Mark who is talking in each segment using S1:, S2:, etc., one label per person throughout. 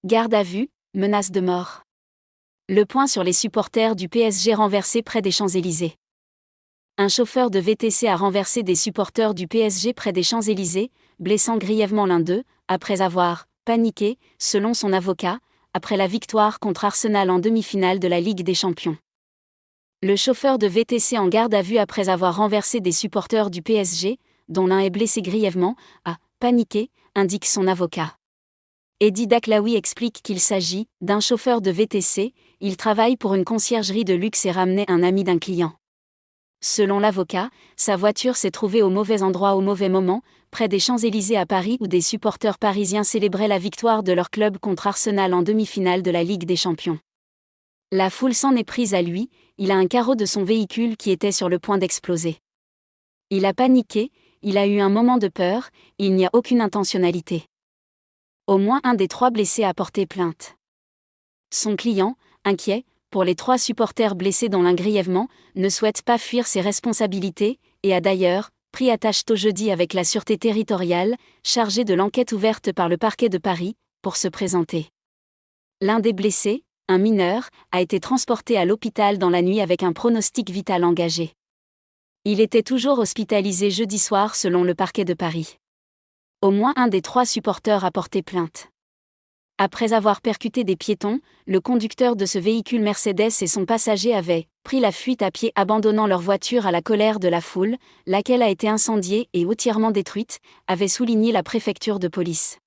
S1: Garde à vue, menace de mort. Le point sur les supporters du PSG renversés près des Champs-Élysées. Un chauffeur de VTC a renversé des supporters du PSG près des Champs-Élysées, blessant grièvement l'un d'eux, après avoir paniqué, selon son avocat, après la victoire contre Arsenal en demi-finale de la Ligue des Champions. Le chauffeur de VTC en garde à vue après avoir renversé des supporters du PSG, dont l'un est blessé grièvement, a paniqué, indique son avocat. Eddy Daklaoui explique qu'il s'agit d'un chauffeur de VTC, il travaille pour une conciergerie de luxe et ramenait un ami d'un client. Selon l'avocat, sa voiture s'est trouvée au mauvais endroit au mauvais moment, près des Champs-Élysées à Paris où des supporters parisiens célébraient la victoire de leur club contre Arsenal en demi-finale de la Ligue des Champions. La foule s'en est prise à lui, il a un carreau de son véhicule qui était sur le point d'exploser. Il a paniqué, il a eu un moment de peur, il n'y a aucune intentionnalité. Au moins un des 3 blessés a porté plainte. Son client, inquiet, pour les 3 supporters blessés dont l'un grièvement, ne souhaite pas fuir ses responsabilités, et a d'ailleurs pris attache tôt jeudi avec la Sûreté territoriale, chargée de l'enquête ouverte par le parquet de Paris, pour se présenter. L'un des blessés, un mineur, a été transporté à l'hôpital dans la nuit avec un pronostic vital engagé. Il était toujours hospitalisé jeudi soir selon le parquet de Paris. Au moins un des 3 supporters a porté plainte. Après avoir percuté des piétons, le conducteur de ce véhicule Mercedes et son passager avaient pris la fuite à pied abandonnant leur voiture à la colère de la foule, laquelle a été incendiée et entièrement détruite, avait souligné la préfecture de police.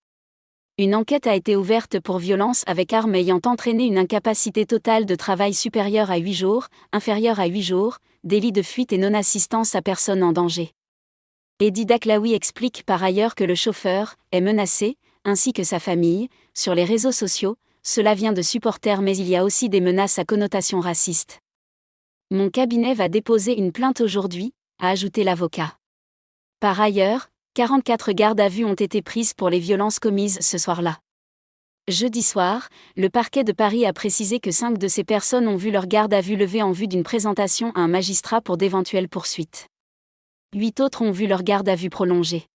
S1: Une enquête a été ouverte pour violence avec arme ayant entraîné une incapacité totale de travail supérieure à 8 jours, inférieure à 8 jours, délit de fuite et non-assistance à personne en danger. Eddy Daklaoui explique par ailleurs que le chauffeur est menacé, ainsi que sa famille, sur les réseaux sociaux, cela vient de supporters mais il y a aussi des menaces à connotation raciste. Mon cabinet va déposer une plainte aujourd'hui, a ajouté l'avocat. Par ailleurs, 44 gardes à vue ont été prises pour les violences commises ce soir-là. Jeudi soir, le parquet de Paris a précisé que 5 de ces personnes ont vu leur garde à vue levée en vue d'une présentation à un magistrat pour d'éventuelles poursuites. 8 autres ont vu leur garde à vue prolongée.